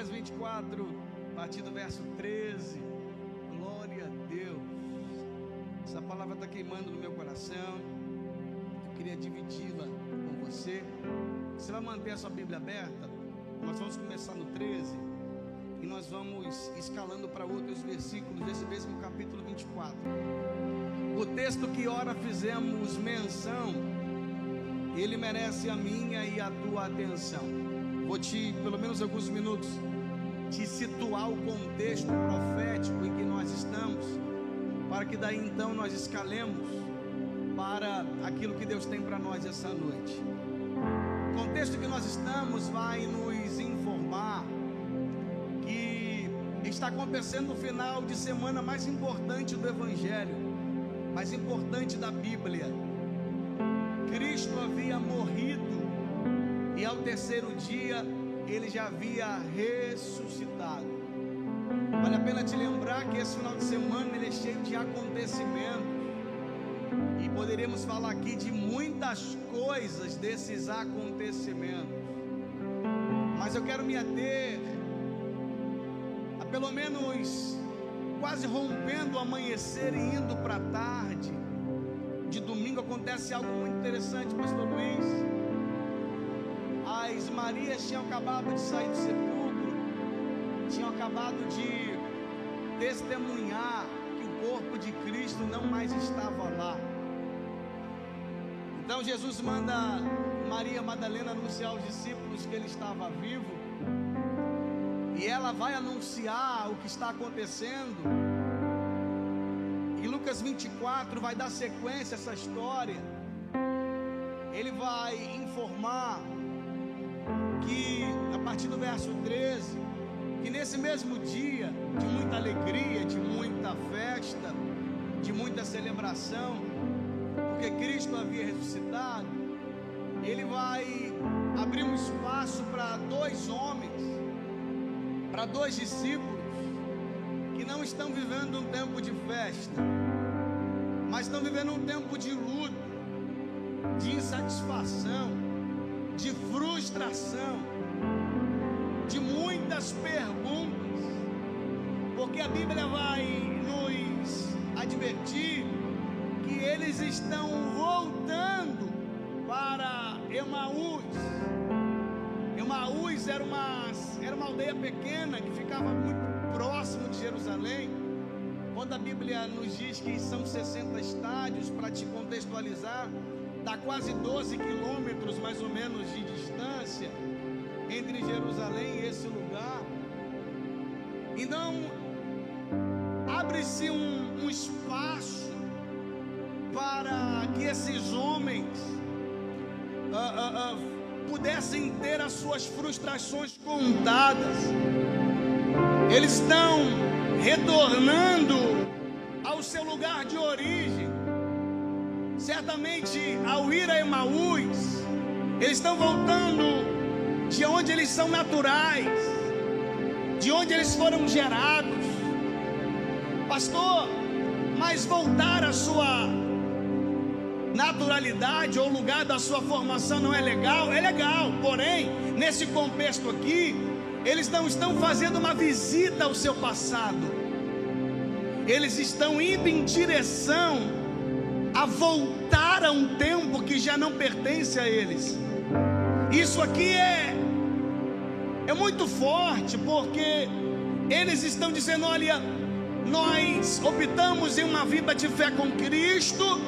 Lucas 24, a partir do verso 13. Glória a Deus. Essa palavra está queimando no meu coração. Eu queria dividi-la com você. Você vai manter a sua Bíblia aberta? Nós vamos começar no 13 e nós vamos escalando para outros versículos desse mesmo capítulo 24. O texto que ora fizemos menção, ele merece a minha e a tua atenção. Vou pelo menos alguns minutos, te situar o contexto profético em que nós estamos, para que daí então nós escalemos para aquilo que Deus tem para nós essa noite. O contexto que nós estamos vai nos informar que está acontecendo o final de semana mais importante do Evangelho, mais importante da Bíblia. Cristo havia morrido e ao terceiro dia ele já havia ressuscitado. Vale a pena te lembrar que esse final de semana ele é cheio de acontecimentos. E poderíamos falar aqui de muitas coisas desses acontecimentos. Mas eu quero me ater a pelo menos quase rompendo o amanhecer e indo para a tarde. De domingo acontece algo muito interessante, pastor Luiz. As Marias tinham acabado de sair do sepulcro, tinham acabado de testemunhar que o corpo de Cristo não mais estava lá. Então Jesus manda Maria Madalena anunciar aos discípulos que ele estava vivo, e ela vai anunciar o que está acontecendo. E Lucas 24 vai dar sequência a essa história. Ele vai informar que, a partir do verso 13, que nesse mesmo dia de muita alegria, de muita festa, de muita celebração, porque Cristo havia ressuscitado, ele vai abrir um espaço para dois homens, para dois discípulos, que não estão vivendo um tempo de festa, mas estão vivendo um tempo de luto, de insatisfação, de frustração, de muitas perguntas, porque a Bíblia vai nos advertir que eles estão voltando para Emaús. Emaús era uma aldeia pequena que ficava muito próximo de Jerusalém. Quando a Bíblia nos diz que são 60 estádios, para te contextualizar, dá quase 12 quilômetros mais ou menos de distância entre Jerusalém e esse lugar. Então abre-se um espaço para que esses homens pudessem ter as suas frustrações contadas. Eles estão retornando ao seu lugar de origem. Certamente, ao ir a Emaús, eles estão voltando de onde eles são naturais, de onde eles foram gerados. Pastor, mas voltar à sua naturalidade ou lugar da sua formação não é legal? É legal, porém, nesse contexto aqui, eles não estão fazendo uma visita ao seu passado. Eles estão indo em direção a voltar a um tempo que já não pertence a eles. Isso aqui é muito forte, porque eles estão dizendo: olha, nós optamos em uma vida de fé com Cristo,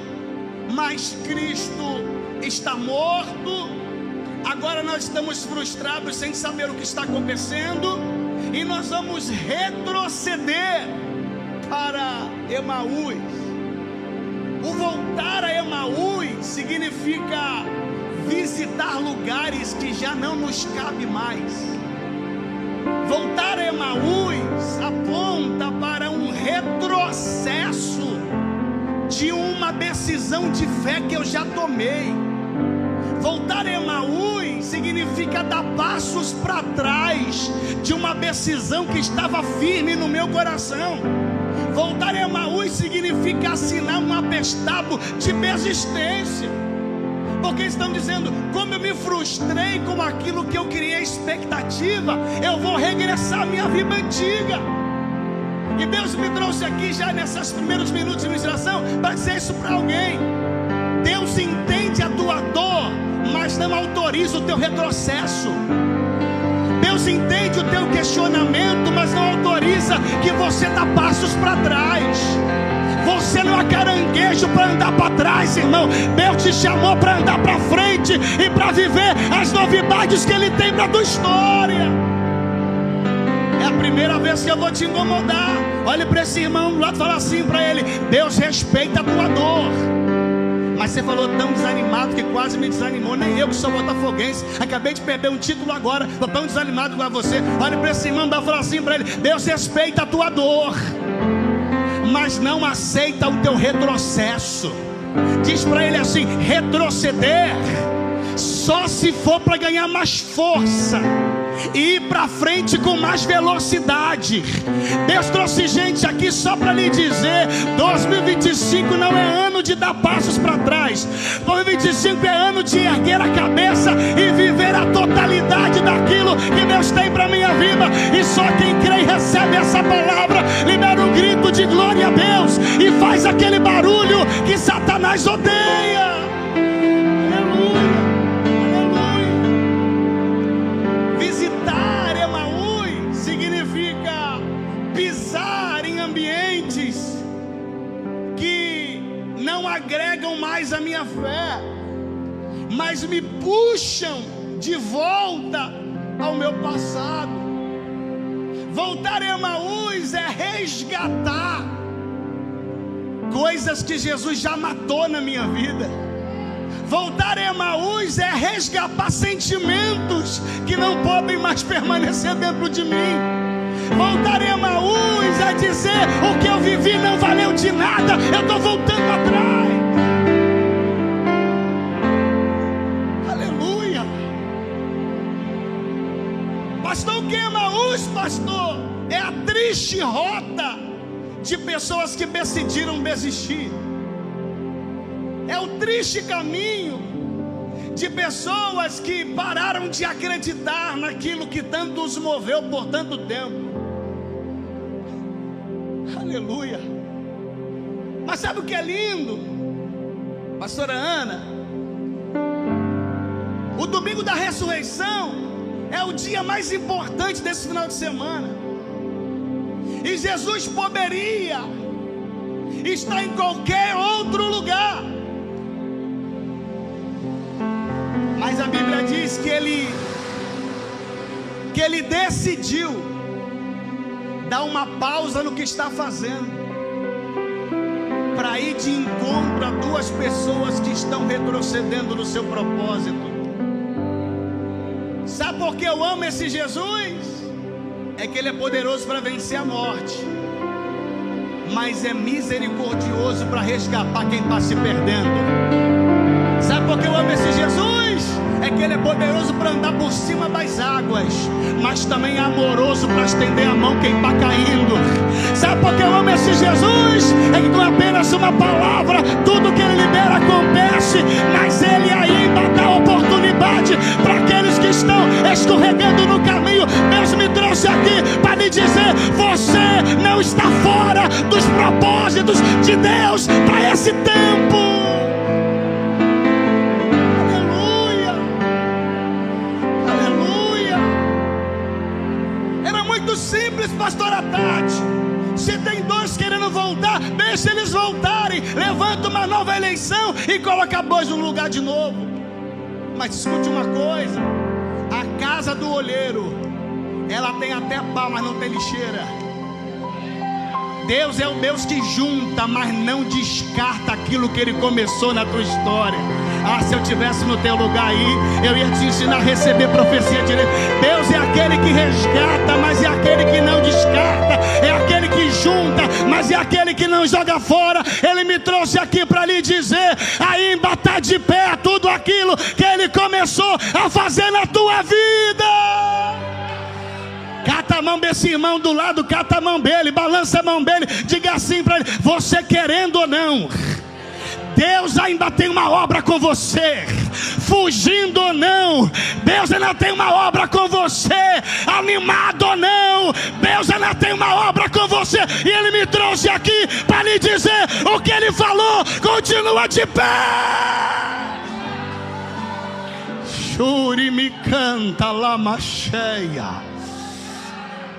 mas Cristo está morto. Agora nós estamos frustrados sem saber o que está acontecendo, e nós vamos retroceder para Emaús. O voltar a Emaús significa visitar lugares que já não nos cabe mais. Voltar a Emaús aponta para um retrocesso de uma decisão de fé que eu já tomei. Voltar a Emaús significa dar passos para trás de uma decisão que estava firme no meu coração. Voltar a Emaús significa assinar um atestado de desistência. Porque estão dizendo, como eu me frustrei com aquilo que eu criei expectativa, eu vou regressar à minha vida antiga. E Deus me trouxe aqui já nesses primeiros minutos de ministração para dizer isso para alguém. Deus entende a tua dor, mas não autoriza o teu retrocesso. Deus entende o teu questionamento, mas não autoriza que você dá passos para trás. Você não é caranguejo para andar para trás, irmão. Deus te chamou para andar para frente e para viver as novidades que Ele tem para a tua história. É a primeira vez que eu vou te incomodar. Olhe para esse irmão do lado e fala assim para ele: Deus respeita a tua dor. Mas você falou tão desanimado que quase me desanimou. Nem eu que sou botafoguense, acabei de perder um título agora, estou tão desanimado com você. Olhe para esse irmão e fala assim para ele: Deus respeita a tua dor, mas não aceita o teu retrocesso. Diz para ele assim: retroceder só se for para ganhar mais força e ir para frente com mais velocidade. Deus trouxe gente aqui só para lhe dizer: 2025 não é ano de dar passos para trás. 2025 é ano de erguer a cabeça e viver a totalidade daquilo que Deus tem para minha vida. E só quem crê e recebe essa palavra libera um grito de glória a Deus e faz aquele barulho que Satanás odeia. Agregam mais a minha fé, mas me puxam de volta ao meu passado. Voltar a Emaús é resgatar coisas que Jesus já matou na minha vida. Voltar a Emaús é resgatar sentimentos que não podem mais permanecer dentro de mim. Voltar a Emaús é dizer: o que eu vivi não valeu de nada, eu estou voltando atrás. Aleluia. Pastor, o que é Emaús, pastor? É a triste rota de pessoas que decidiram desistir. É o triste caminho de pessoas que pararam de acreditar naquilo que tanto os moveu por tanto tempo. Aleluia. Mas sabe o que é lindo, pastora Ana? O domingo da ressurreição é o dia mais importante desse final de semana. E Jesus poderia estar em qualquer outro lugar, mas a Bíblia diz que ele decidiu dar uma pausa no que está fazendo, para ir de encontro a duas pessoas que estão retrocedendo no seu propósito. Sabe por que eu amo esse Jesus? É que Ele é poderoso para vencer a morte, mas é misericordioso para resgatar quem está se perdendo. Sabe por que eu amo esse Jesus? É que Ele é poderoso para andar por cima das águas, mas também é amoroso para estender a mão quem está caindo. Sabe por que eu amo esse Jesus? É que com apenas uma palavra, tudo que Ele libera acontece, mas Ele ainda dá oportunidade para aqueles que estão escorregando no caminho. Deus me trouxe aqui para lhe dizer: você não está fora dos propósitos de Deus para esse tempo. Simples, pastora Tati. Se tem dois querendo voltar, deixa eles voltarem. Levanta uma nova eleição e coloca dois no lugar de novo. Mas escute uma coisa: a casa do olheiro, ela tem até pau, mas não tem lixeira. Deus é o Deus que junta, mas não descarta aquilo que Ele começou na tua história. Ah, se eu estivesse no teu lugar aí, eu ia te ensinar a receber profecia direito. Deus é aquele que resgata, mas é aquele que não descarta. É aquele que junta, mas é aquele que não joga fora. Ele me trouxe aqui para lhe dizer: ainda está de pé tudo aquilo que Ele começou a fazer na tua vida. Cata a mão desse irmão do lado, cata a mão dele, balança a mão dele, diga assim para ele: você querendo ou não, Deus ainda tem uma obra com você. fugindo ou não, Deus ainda tem uma obra com você. Animado ou não, Deus ainda tem uma obra com você. E Ele me trouxe aqui para lhe dizer o que Ele falou. Continua de pé. Shuri me canta lama cheia,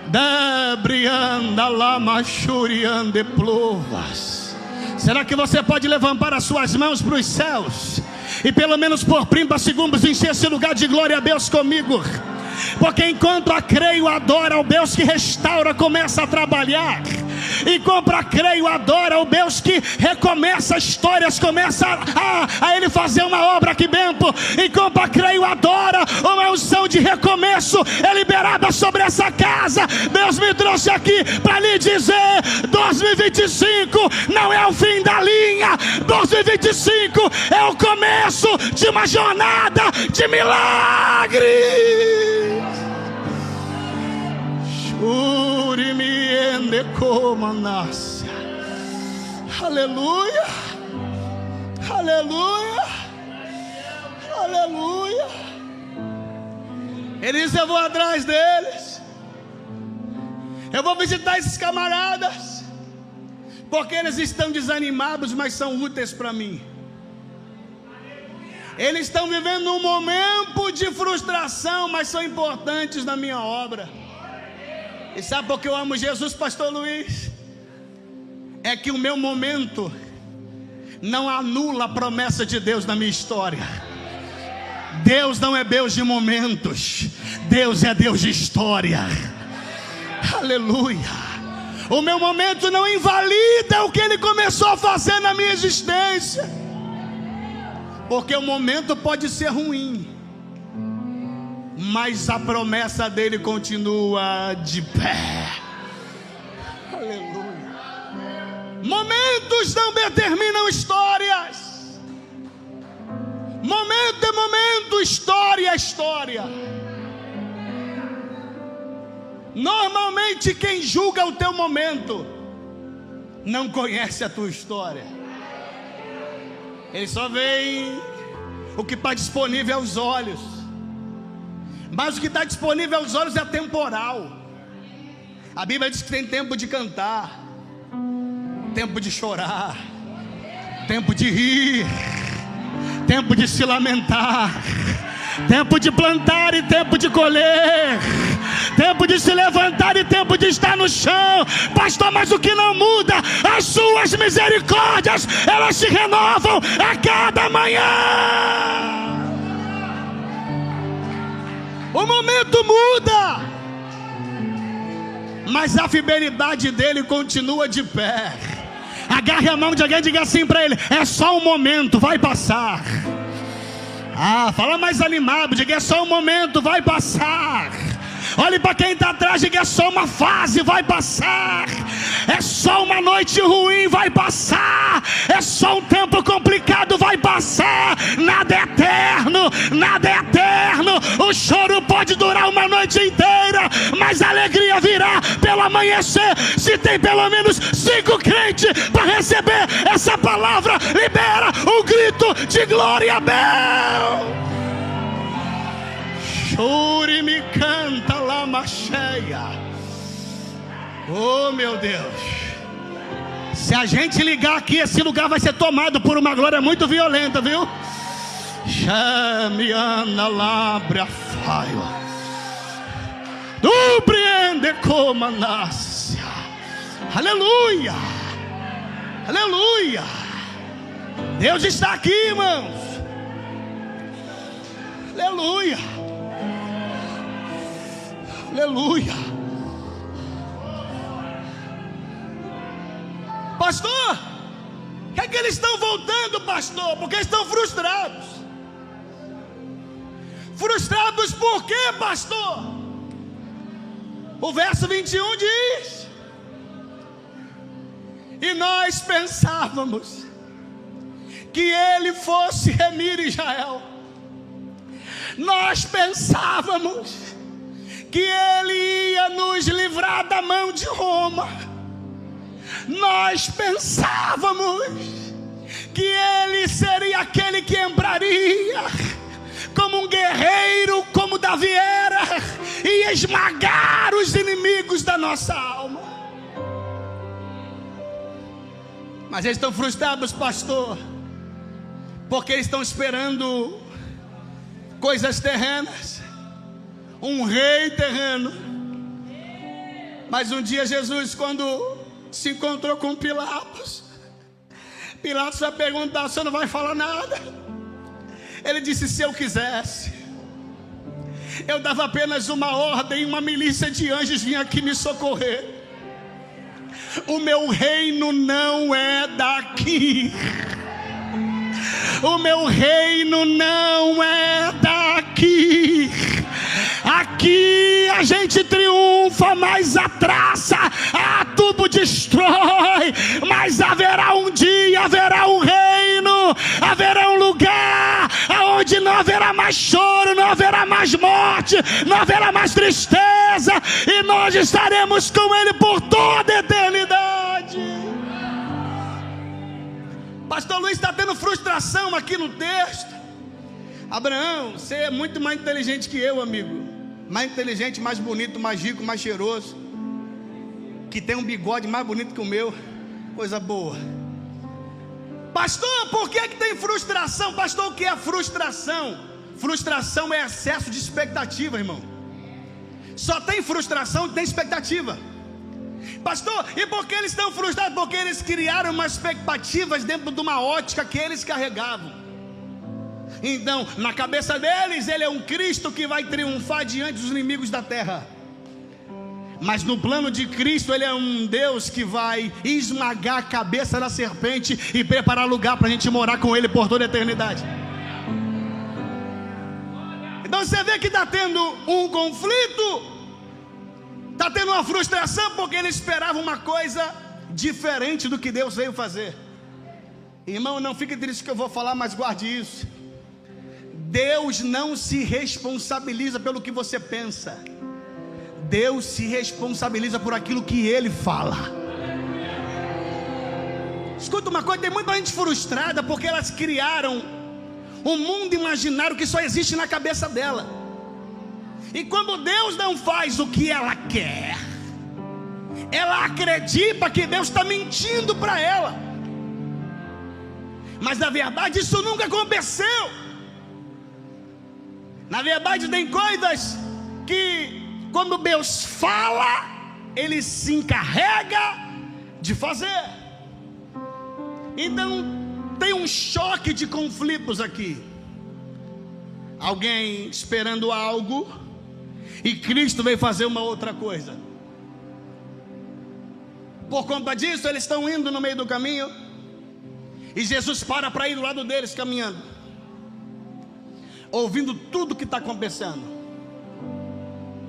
debrianda lama shuriande pluvas. Será que você pode levantar as suas mãos para os céus e pelo menos por 30 segundos encher esse lugar de glória a Deus comigo? Porque enquanto a creio adora o Deus que restaura, começa a trabalhar. Enquanto a creio adora o Deus que recomeça histórias, começa a Ele fazer uma obra aqui dentro. Enquanto a creio adora, uma unção de recomeço é liberada sobre essa casa. Deus me trouxe aqui para lhe dizer: 2025 não é o fim da linha. 2025 é o começo de uma jornada de milagres. Aleluia, aleluia, aleluia. Ele disse: eu vou atrás deles, eu vou visitar esses camaradas, porque eles estão desanimados, mas são úteis para mim. Eles estão vivendo um momento de frustração, mas são importantes na minha obra. E sabe por que eu amo Jesus, pastor Luiz? É que o meu momento não anula a promessa de Deus na minha história. Deus não é Deus de momentos, Deus é Deus de história. Aleluia. O meu momento não invalida o que Ele começou a fazer na minha existência. Porque o momento pode ser ruim, mas a promessa dele continua de pé. Aleluia. Momentos não determinam histórias. Momento é momento, história é história. Normalmente quem julga o teu momento não conhece a tua história. Ele só vê o que está disponível aos olhos. Mas o que está disponível aos olhos é temporal. A Bíblia diz que tem tempo de cantar, tempo de chorar, tempo de rir, tempo de se lamentar, tempo de plantar e tempo de colher, tempo de se levantar e tempo de estar no chão. Pastor, mas o que não muda? As suas misericórdias, elas se renovam a cada manhã. O momento muda, mas a fidelidade dele continua de pé. Agarre a mão de alguém e diga assim para ele: é só um momento, vai passar. Fala mais animado, diga: é só um momento, vai passar. Olhe para quem está atrás, diga: é só uma fase, vai passar. É só uma noite ruim, vai passar. É só um tempo complicado, vai passar. Nada é eterno, nada é eterno. O choro pode durar uma noite inteira, mas a alegria virá pelo amanhecer. Se tem pelo menos 5 crentes para receber essa palavra, libera um grito de glória a Deus. Chore me canta lama cheia. Oh meu Deus, se a gente ligar aqui, esse lugar vai ser tomado por uma glória muito violenta, viu? Chame Ana Labra Faio Dupreende como nasce. Aleluia, aleluia. Deus está aqui, irmãos. Aleluia, aleluia. Pastor, que é que eles estão voltando, pastor? Porque estão frustrados. Frustrados por quê, pastor? O verso 21 diz: e nós pensávamos que ele fosse remir Israel. Nós pensávamos que ele ia nos livrar da mão de Roma. Nós pensávamos que ele seria aquele que entraria como um guerreiro, como Davi era, e esmagar os inimigos da nossa alma. Mas eles estão frustrados, pastor, porque eles estão esperando coisas terrenas, um rei terreno. Mas um dia Jesus, quando se encontrou com Pilatos vai perguntar: você não vai falar nada? Ele disse: se eu quisesse, eu dava apenas uma ordem, uma milícia de anjos vinha aqui me socorrer. O meu reino não é daqui. O meu reino não é daqui. Aqui a gente triunfa, mas a traça, a tubo destrói. Mas haverá um dia, haverá um reino, haverá um lugar onde não haverá mais choro, não haverá mais morte, não haverá mais tristeza, e nós estaremos com Ele por toda a eternidade. Pastor Luiz está tendo frustração aqui no texto. Abraão, você é muito mais inteligente que eu, amigo. Mais inteligente, mais bonito, mais rico, mais cheiroso, que tem um bigode mais bonito que o meu. Coisa boa. Pastor, por que tem frustração? Pastor, o que é frustração? Frustração é excesso de expectativa, irmão. Só tem frustração e tem expectativa. Pastor, e por que eles estão frustrados? Porque eles criaram umas expectativas dentro de uma ótica que eles carregavam. Então, na cabeça deles, ele é um Cristo que vai triunfar diante dos inimigos da terra. Mas no plano de Cristo, ele é um Deus que vai esmagar a cabeça da serpente e preparar lugar para a gente morar com ele por toda a eternidade. Então você vê que está tendo um conflito, está tendo uma frustração, porque ele esperava uma coisa diferente do que Deus veio fazer. Irmão, não fique triste que eu vou falar, mas guarde isso. Deus não se responsabiliza pelo que você pensa. Deus se responsabiliza por aquilo que Ele fala. Escuta uma coisa, tem muita gente frustrada porque elas criaram um mundo imaginário que só existe na cabeça dela. E quando Deus não faz o que ela quer, ela acredita que Deus está mentindo para ela. Mas na verdade isso nunca aconteceu. Na verdade tem coisas que quando Deus fala, Ele se encarrega de fazer. Então tem um choque de conflitos aqui. Alguém esperando algo e Cristo veio fazer uma outra coisa. Por conta disso eles estão indo no meio do caminho e Jesus para ir do lado deles caminhando, ouvindo tudo que está acontecendo.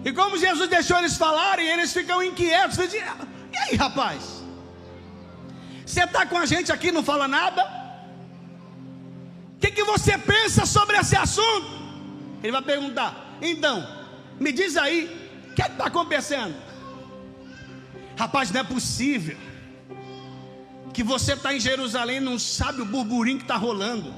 E como Jesus deixou eles falarem, eles ficam inquietos. Eles dizem: e aí, rapaz, você está com a gente aqui e não fala nada? O que você pensa sobre esse assunto? Ele vai perguntar: então, me diz aí, o que está acontecendo? Rapaz, não é possível que você está em Jerusalém e não sabe o burburinho que está rolando.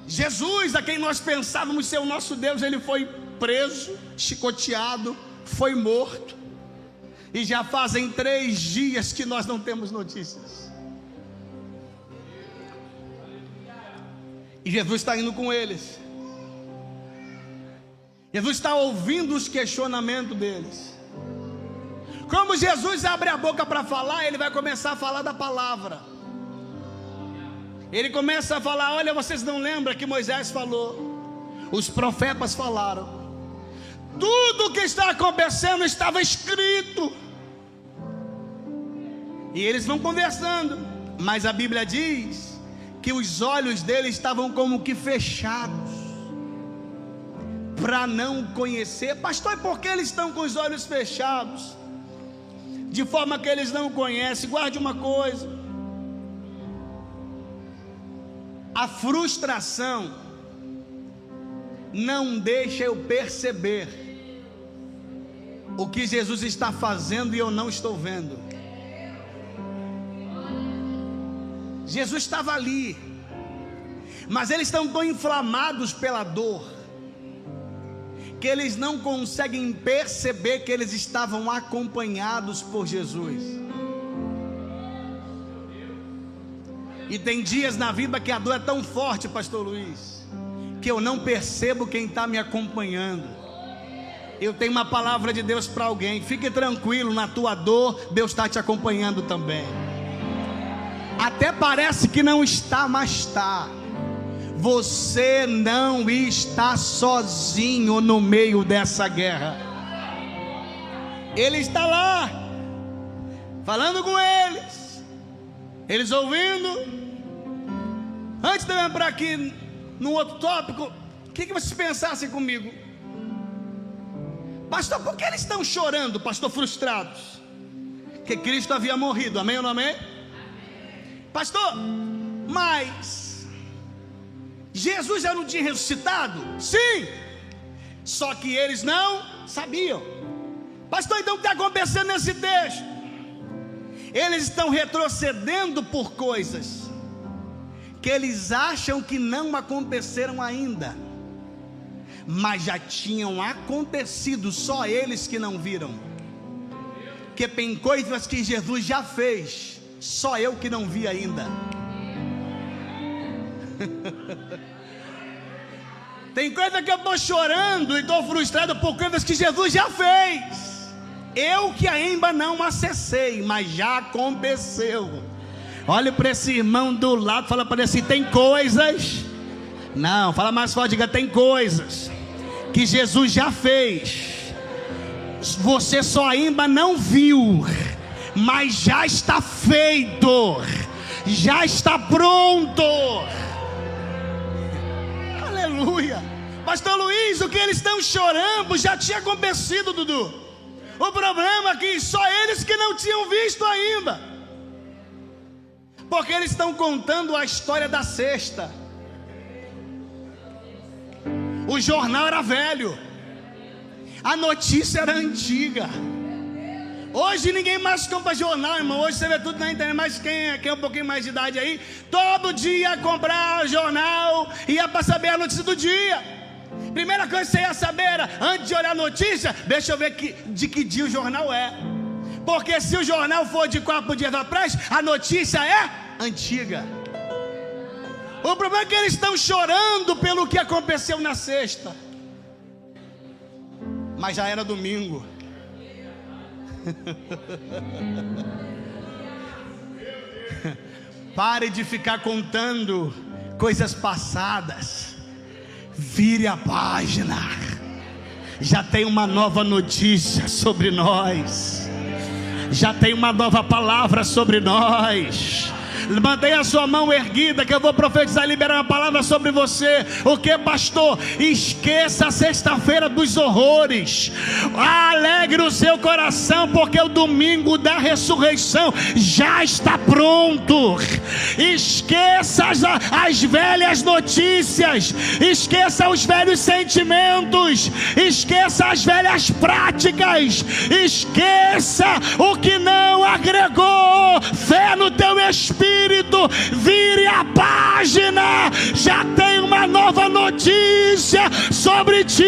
Jesus, a quem nós pensávamos ser o nosso Deus, ele foi preso, chicoteado, foi morto. E já fazem 3 dias que nós não temos notícias. E Jesus está indo com eles. Jesus está ouvindo os questionamentos deles. Como Jesus abre a boca para falar, ele vai começar a falar da palavra. Ele começa a falar: olha, vocês não lembram que Moisés falou, os profetas falaram, tudo o que está acontecendo estava escrito. E eles vão conversando, mas a Bíblia diz que os olhos deles estavam como que fechados, para não conhecer. Pastor, e por que eles estão com os olhos fechados? De forma que eles não conhecem. Guarde uma coisa: a frustração não deixa eu perceber o que Jesus está fazendo e eu não estou vendo. Jesus estava ali, mas eles estão tão inflamados pela dor, que eles não conseguem perceber que eles estavam acompanhados por Jesus. E tem dias na vida que a dor é tão forte, pastor Luiz, que eu não percebo quem está me acompanhando. Eu tenho uma palavra de Deus para alguém: fique tranquilo, na tua dor Deus está te acompanhando também. Até parece que não está, mas está. Você não está sozinho no meio dessa guerra. Ele está lá, falando com eles, eles ouvindo. Antes de eu entrar aqui no outro tópico, queria que vocês pensassem comigo: pastor, por que eles estão chorando, pastor, frustrados? Que Cristo havia morrido, amém ou não amém? Pastor, mas Jesus já não tinha ressuscitado? Sim, só que eles não sabiam. Pastor, então o que está acontecendo nesse texto? Eles estão retrocedendo por coisas que eles acham que não aconteceram ainda, mas já tinham acontecido, só eles que não viram. Que tem coisas que Jesus já fez, só eu que não vi ainda. Tem coisa que eu estou chorando e estou frustrado por coisas que Jesus já fez, eu que ainda não acessei, mas já aconteceu. Olhe para esse irmão do lado, fala para ele assim: tem coisas, não, fala mais forte, diga: tem coisas que Jesus já fez, você só ainda não viu, mas já está feito, já está pronto. Aleluia. Pastor Luiz, o que eles estão chorando já tinha acontecido, Dudu. O problema é que só eles que não tinham visto ainda, porque eles estão contando a história da cesta. O jornal era velho, a notícia era antiga. Hoje ninguém mais compra jornal, irmão. Hoje você vê tudo na internet. Mas quem é um pouquinho mais de idade aí, todo dia comprar jornal, ia para saber a notícia do dia. Primeira coisa que você ia saber era, antes de olhar a notícia, deixa eu ver de que dia o jornal é. Porque se o jornal for de 4 dias atrás, a notícia é antiga. O problema é que eles estão chorando pelo que aconteceu na sexta, mas já era domingo. Pare de ficar contando coisas passadas. Vire a página. Já tem uma nova notícia sobre nós. Já tem uma nova palavra sobre nós. Mantenha a sua mão erguida, que eu vou profetizar e liberar uma palavra sobre você. O que, pastor? Esqueça a sexta-feira dos horrores. Alegre o seu coração, porque o domingo da ressurreição já está pronto. Esqueça as velhas notícias, esqueça os velhos sentimentos, esqueça as velhas práticas, esqueça o que não agregou fé no teu espírito. Vire a página, já tem uma nova notícia sobre ti,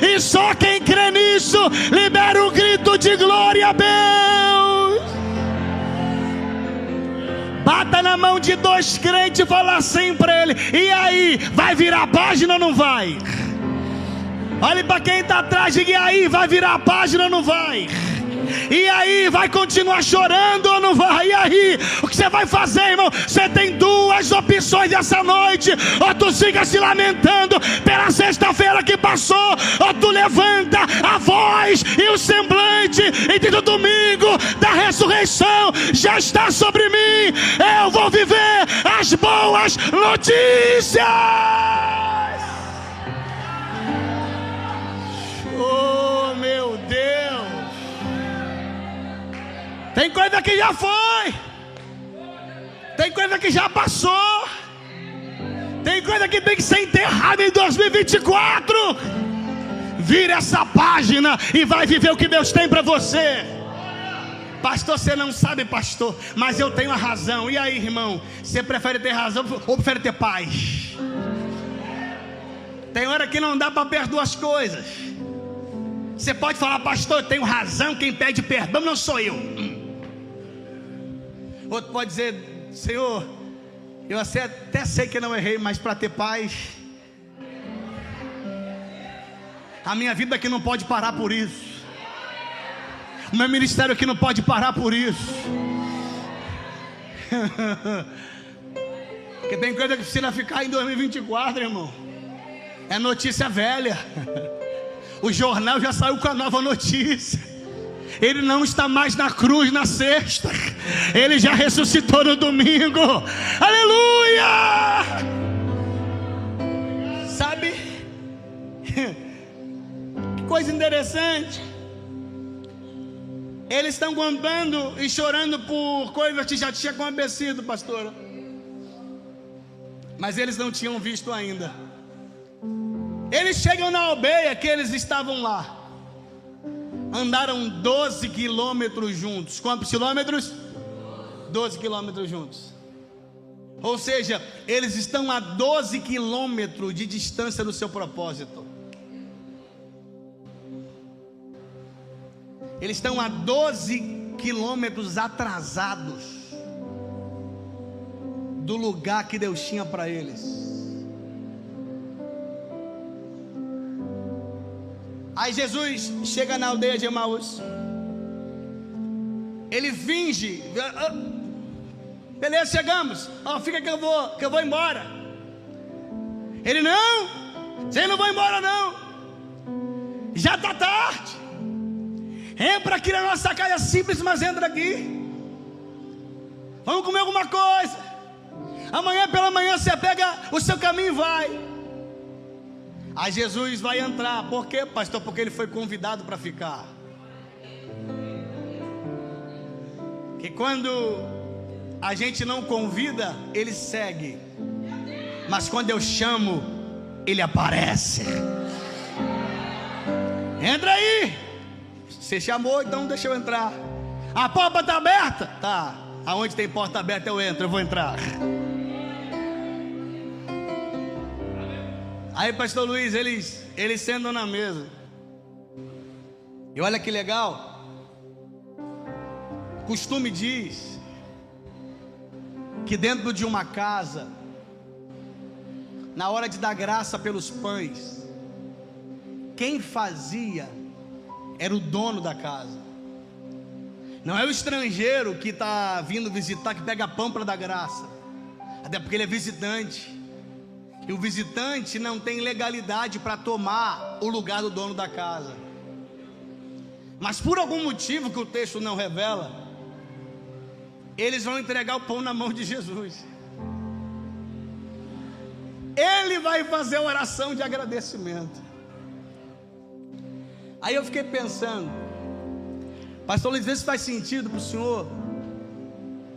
e só quem crê nisso libera um grito de glória a Deus. Bata na mão de 2 crentes e fala assim para ele: e aí, vai virar a página ou não vai? Olhe para quem está atrás, diga: e aí, vai virar a página ou não vai? E aí, vai continuar chorando ou não vai? E aí, o que você vai fazer, irmão? Você tem 2 opções essa noite: ou tu fica se lamentando pela sexta-feira que passou, ou tu levanta a voz e o semblante e diz: o domingo da ressurreição já está sobre mim, eu vou viver as boas notícias. Oh, meu Deus. Tem coisa que já foi, tem coisa que já passou, tem coisa que tem que ser enterrada em 2024. Vira essa página e vai viver o que Deus tem para você. Pastor, você não sabe, pastor, mas eu tenho a razão. E aí, irmão, você prefere ter razão ou prefere ter paz? Tem hora que não dá para perdoar as coisas. Você pode falar, pastor, eu tenho razão, quem pede perdão não sou eu. Outro pode dizer, Senhor, eu até sei que não errei, mas para ter paz, a minha vida aqui não pode parar por isso. O meu ministério aqui não pode parar por isso. Porque tem coisa que precisa ficar em 2024, irmão. É notícia velha. O jornal já saiu com a nova notícia. Ele não está mais na cruz na sexta. Ele já ressuscitou no domingo. Aleluia! Sabe? Que coisa interessante. Eles estão contando e chorando por coisas que já tinha acontecido, pastora. Mas eles não tinham visto ainda. Eles chegam na aldeia que eles estavam lá. Andaram 12 quilômetros juntos. Quantos quilômetros? 12 quilômetros juntos. Ou seja, eles estão a 12 quilômetros de distância do seu propósito. Eles estão a 12 quilômetros atrasados do lugar que Deus tinha para eles. Aí Jesus chega na aldeia de Emaús. Ele finge, beleza, chegamos. Fica que eu vou embora. Ele, não, vocês não vão embora não. Já está tarde. Entra aqui na nossa casa simples, mas entra aqui. Vamos comer alguma coisa. Amanhã pela manhã você pega o seu caminho e vai. Aí Jesus vai entrar. Por quê, pastor? Porque ele foi convidado para ficar. Que quando a gente não convida, ele segue. Mas quando eu chamo, ele aparece. Entra aí. Você chamou, então deixa eu entrar. A porta está aberta? Tá. Aonde tem porta aberta eu entro, eu vou entrar. Aí, pastor Luiz, eles sentam na mesa. E olha que legal. Costume diz que dentro de uma casa, na hora de dar graça pelos pães, quem fazia era o dono da casa. Não é o estrangeiro que está vindo visitar que pega pão para dar graça. Até porque ele é visitante. E o visitante não tem legalidade para tomar o lugar do dono da casa. Mas por algum motivo que o texto não revela, eles vão entregar o pão na mão de Jesus. Ele vai fazer a oração de agradecimento. Aí eu fiquei pensando, pastor Luiz, vê se faz sentido para o senhor.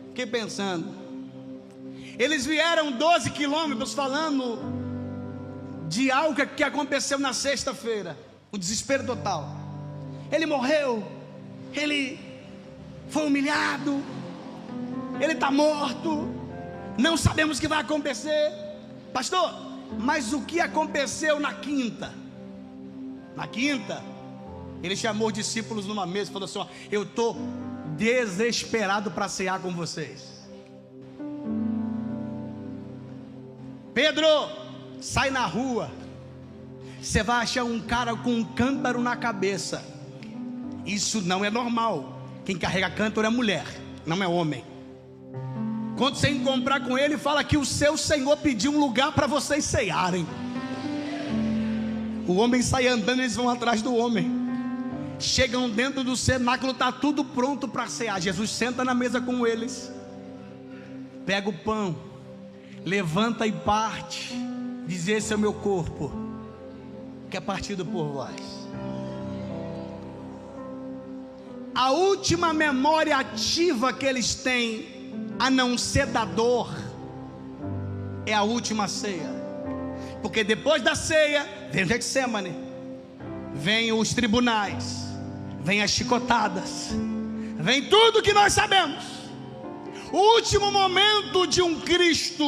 Fiquei pensando, eles vieram 12 quilômetros falando de algo que aconteceu na sexta-feira, o desespero total. Ele morreu, ele foi humilhado, ele está morto, não sabemos o que vai acontecer. Pastor, mas o que aconteceu na quinta? Na quinta, ele chamou os discípulos numa mesa e falou assim: eu estou desesperado para cear com vocês. Pedro, sai na rua. Você vai achar um cara com um cântaro na cabeça. Isso não é normal. Quem carrega cântaro é mulher, não é homem. Quando você encontrar com ele, fala que o seu Senhor pediu um lugar para vocês cearem. O homem sai andando, eles vão atrás do homem. Chegam dentro do cenáculo, está tudo pronto para cear. Jesus senta na mesa com eles, pega o pão, levanta e parte, diz: esse é o meu corpo, que é partido por vós. A última memória ativa que eles têm, a não ser da dor, é a última ceia. Porque depois da ceia vem o Getsemane, vem os tribunais, vem as chicotadas, vem tudo que nós sabemos. O último momento de um Cristo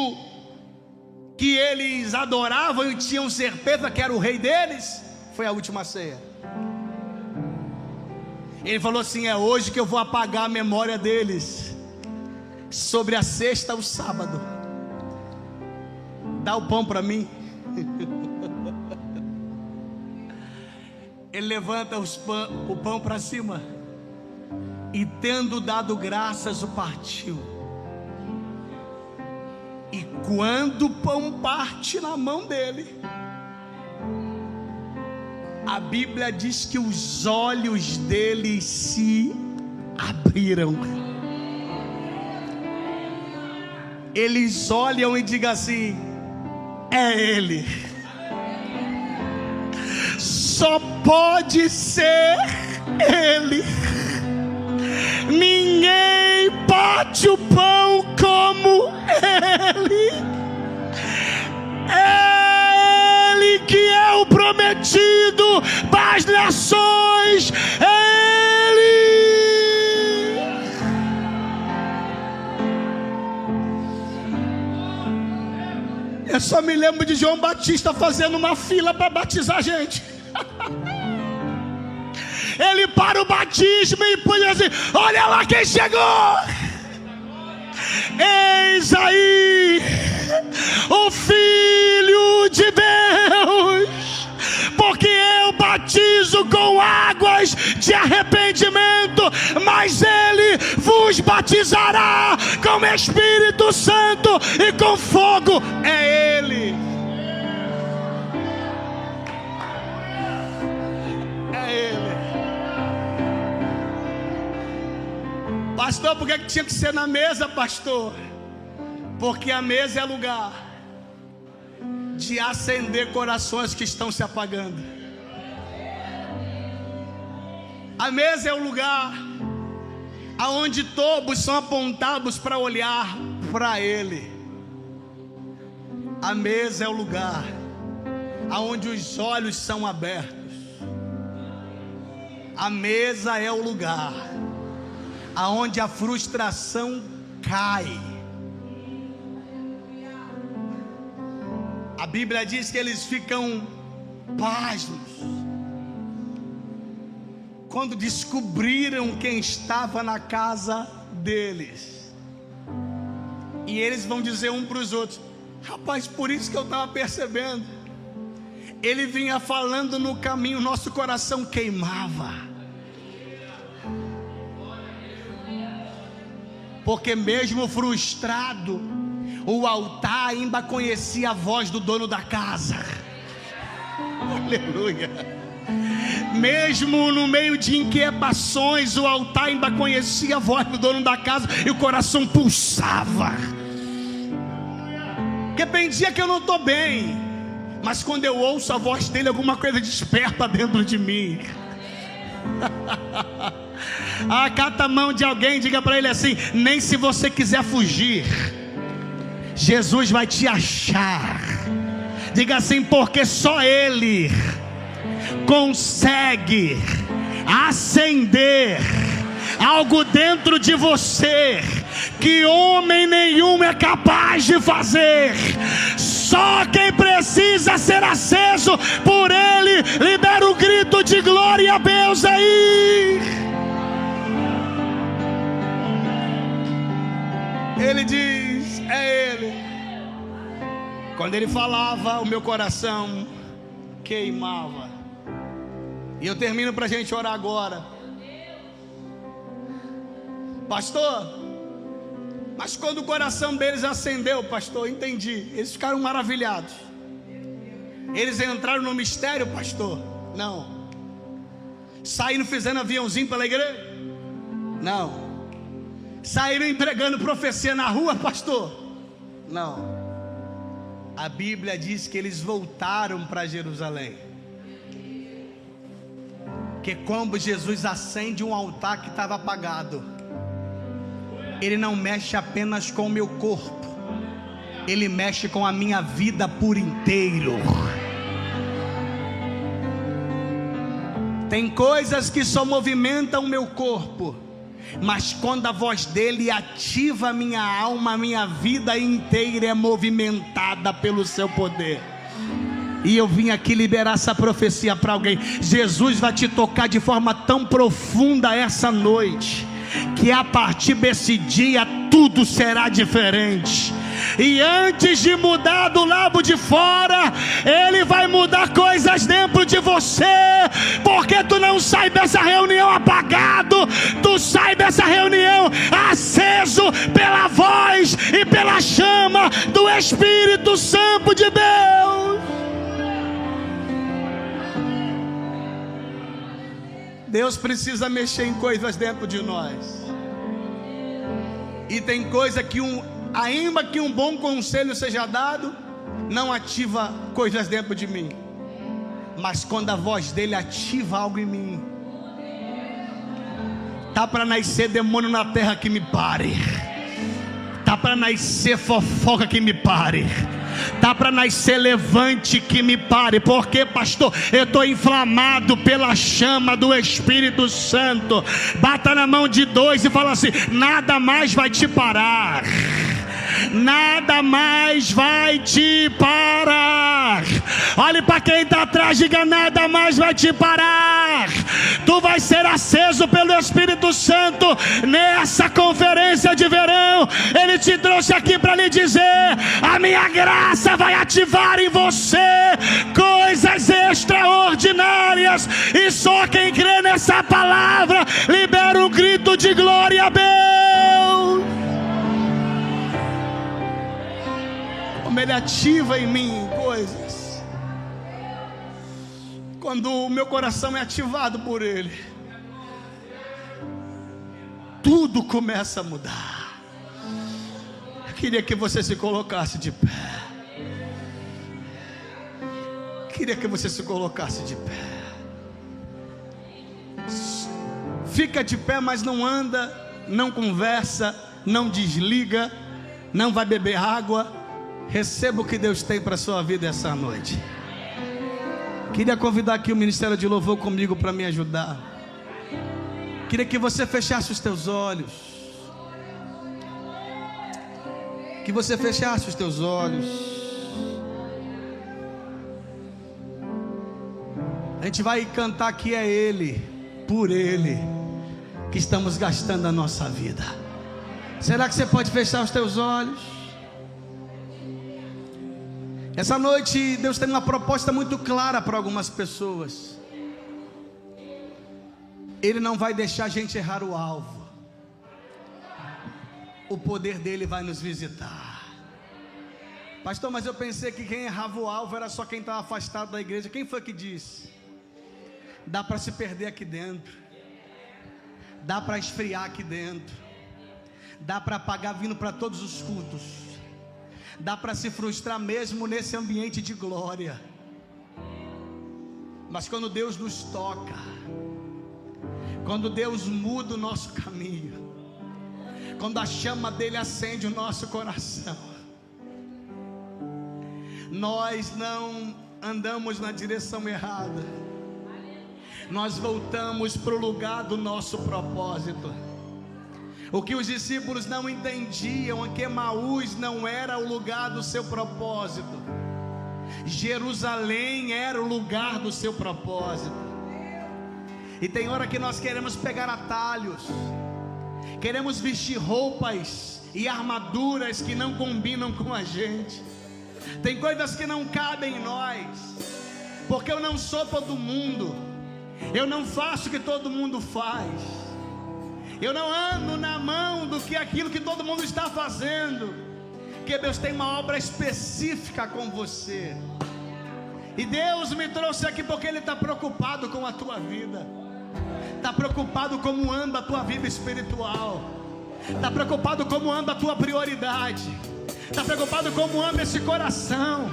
que eles adoravam e tinham certeza que era o rei deles, foi a última ceia. Ele falou assim: é hoje que eu vou apagar a memória deles sobre a sexta ao sábado. Dá o pão para mim. Ele levanta o pão para cima e, tendo dado graças, o partiu. E quando o pão parte na mão dele, a Bíblia diz que os olhos dele se abriram. Eles olham e digam assim: é ele. Só pode ser ele. Ninguém bate o pão como ele. É ele que é o prometido das nações. É ele. Eu só me lembro de João Batista fazendo uma fila para batizar a gente. Ele para o batismo e põe assim: olha lá quem chegou. Eis aí o Filho de Deus. Porque eu batizo com águas de arrependimento, mas ele vos batizará com Espírito Santo e com fogo. É ele. É ele. Pastor, por que tinha que ser na mesa, pastor? Porque a mesa é lugar de acender corações que estão se apagando. A mesa é o lugar aonde todos são apontados para olhar para Ele. A mesa é o lugar aonde os olhos são abertos. A mesa é o lugar aonde a frustração cai. A Bíblia diz que eles ficam pasmos quando descobriram quem estava na casa deles. E eles vão dizer um para os outros: rapaz, por isso que eu estava percebendo. Ele vinha falando no caminho, nosso coração queimava. Porque mesmo frustrado, o altar ainda conhecia a voz do dono da casa. Aleluia. Mesmo no meio de inquietações, o altar ainda conhecia a voz do dono da casa e o coração pulsava. Porque tem dia que eu não estou bem, mas quando eu ouço a voz dele, alguma coisa desperta dentro de mim. Cata a mão de alguém, diga para ele assim: nem se você quiser fugir, Jesus vai te achar. Diga assim: porque só Ele consegue acender algo dentro de você que homem nenhum é capaz de fazer. Só quem precisa ser aceso por Ele, libera o grito de glória a Deus aí. Ele diz: é Ele. Quando Ele falava, o meu coração queimava. E eu termino para a gente orar agora. Pastor, mas quando o coração deles acendeu, pastor, entendi. Eles ficaram maravilhados. Eles entraram no mistério, pastor? Não. Saíram fazendo aviãozinho pela igreja? Não. Saíram entregando profecia na rua, pastor? Não. A Bíblia diz que eles voltaram para Jerusalém. Que como Jesus acende um altar que estava apagado, Ele não mexe apenas com o meu corpo, Ele mexe com a minha vida por inteiro. Tem coisas que só movimentam o meu corpo, mas quando a voz dele ativa a minha alma, a minha vida inteira é movimentada pelo seu poder. E eu vim aqui liberar essa profecia para alguém. Jesus vai te tocar de forma tão profunda essa noite, que a partir desse dia tudo será diferente. E antes de mudar do lado de fora, Ele vai mudar coisas dentro de você. Porque tu não sai dessa reunião apagado, tu sai dessa reunião aceso pela voz e pela chama do Espírito Santo de Deus. Deus precisa mexer em coisas dentro de nós. E tem coisa que ainda que um bom conselho seja dado, não ativa coisas dentro de mim. Mas quando a voz dele ativa algo em mim, tá para nascer demônio na terra que me pare, tá para nascer fofoca que me pare, tá para nascer levante que me pare. Porque, pastor, eu estou inflamado pela chama do Espírito Santo. Bata na mão de dois e fala assim: nada mais vai te parar. Nada mais vai te parar. Olhe para quem está atrás, diga: nada mais vai te parar. Tu vai ser aceso pelo Espírito Santo nessa conferência de verão. Ele te trouxe aqui para lhe dizer: a minha graça vai ativar em você coisas extraordinárias. E só quem crê nessa palavra libera um grito de glória a Deus. Ele ativa em mim coisas. Quando o meu coração é ativado por Ele, tudo começa a mudar. Eu queria que você se colocasse de pé. Queria que você se colocasse de pé. Fica de pé, mas não anda, não conversa, não desliga, não vai beber água. Receba o que Deus tem para a sua vida essa noite. Queria convidar aqui o Ministério de Louvor comigo para me ajudar. Queria que você fechasse os teus olhos. Que você fechasse os teus olhos. A gente vai cantar que é Ele, por Ele, que estamos gastando a nossa vida. Será que você pode fechar os teus olhos? Essa noite Deus tem uma proposta muito clara para algumas pessoas. Ele não vai deixar a gente errar o alvo. O poder dele vai nos visitar. Pastor, mas eu pensei que quem errava o alvo era só quem estava afastado da igreja. Quem foi que disse? Dá para se perder aqui dentro. Dá para esfriar aqui dentro. Dá para apagar vindo para todos os cultos. Dá para se frustrar mesmo nesse ambiente de glória. Mas quando Deus nos toca, quando Deus muda o nosso caminho, quando a chama dele acende o nosso coração, nós não andamos na direção errada. Nós voltamos para o lugar do nosso propósito. O que os discípulos não entendiam é que Emaús não era o lugar do seu propósito. Jerusalém era o lugar do seu propósito. E tem hora que nós queremos pegar atalhos, queremos vestir roupas e armaduras que não combinam com a gente. Tem coisas que não cabem em nós, porque eu não sou todo mundo, eu não faço o que todo mundo faz, eu não ando na mão do que aquilo que todo mundo está fazendo. Porque Deus tem uma obra específica com você. E Deus me trouxe aqui porque Ele está preocupado com a tua vida. Está preocupado como anda a tua vida espiritual. Está preocupado como anda a tua prioridade. Está preocupado como anda esse coração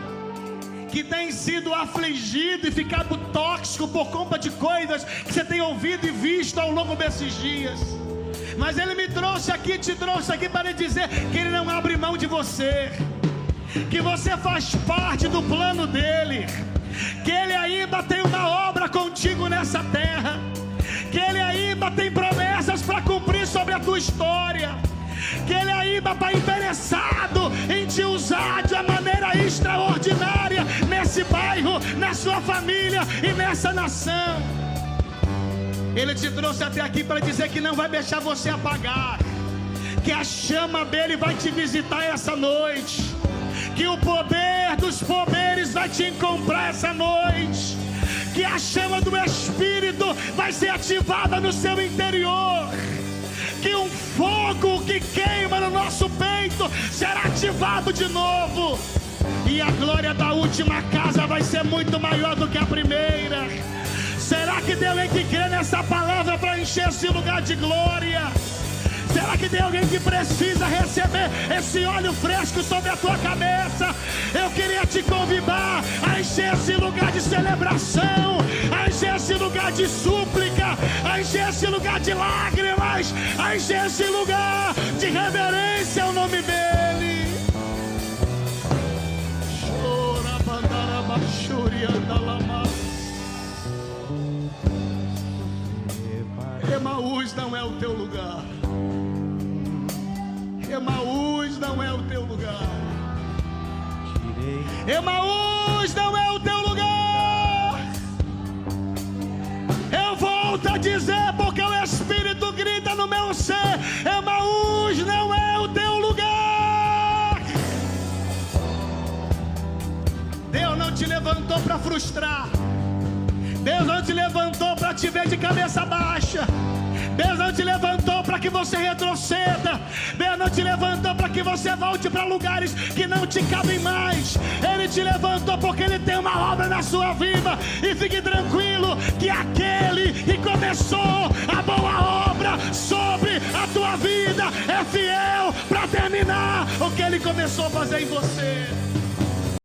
que tem sido afligido e ficado tóxico por conta de coisas que você tem ouvido e visto ao longo desses dias. Mas Ele me trouxe aqui, te trouxe aqui para lhe dizer que Ele não abre mão de você, que você faz parte do plano dEle, que Ele ainda tem uma obra contigo nessa terra, que Ele ainda tem promessas para cumprir sobre sobre a tua história, que Ele ainda está interessado em te usar de uma maneira extraordinária nesse bairro, na sua família e nessa nação. Ele te trouxe até aqui para dizer que não vai deixar você apagar, que a chama dele vai te visitar essa noite, que o poder dos poderes vai te encontrar essa noite, que a chama do Espírito vai ser ativada no seu interior, que um fogo que queima no nosso peito será ativado de novo, e a glória da última casa vai ser muito maior do que a primeira. Será que tem alguém que crê nessa palavra para encher esse lugar de glória? Será que tem alguém que precisa receber esse óleo fresco sobre a tua cabeça? Eu queria te convidar a encher esse lugar de celebração, a encher esse lugar de súplica, a encher esse lugar de lágrimas, a encher esse lugar de reverência ao nome dEle. Chora, bandara, bachuri, andalama. Emaús não é o teu lugar. Emaús não é o teu lugar. Emaús não é o teu lugar. Eu volto a dizer, porque o Espírito grita no meu ser: Emaús não é o teu lugar. Deus não te levantou para frustrar. Deus não te levantou para te ver de cabeça baixa. Deus não te levantou para que você retroceda. Deus não te levantou para que você volte para lugares que não te cabem mais. Ele te levantou porque Ele tem uma obra na sua vida. E fique tranquilo que aquele que começou a boa obra sobre a tua vida é fiel para terminar o que Ele começou a fazer em você.